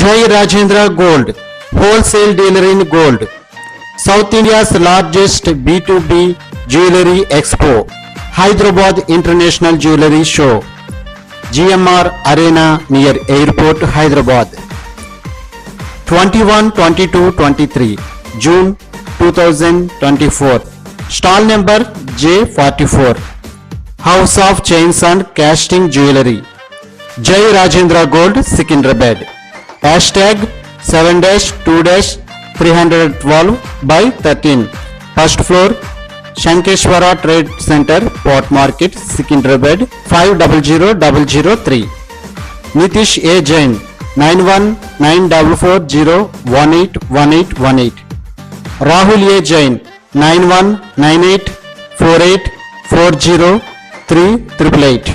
Jai Rajendra Gold, wholesale dealer in gold. South India's largest B2B Jewelry Expo, Hyderabad International Jewelry Show, GMR Arena near Airport, Hyderabad. 21, 22, 23 June 2024. Stall number J44. House of Chains and Casting Jewelry, Jai Rajendra Gold, Secunderabad. Hashtag 7-2-312/13. First floor, Shankeshwara Trade Center, Port Market, Secunderabad 500003. Nitish A. Jain 919440181818. Rahul A. Jain 919848403888.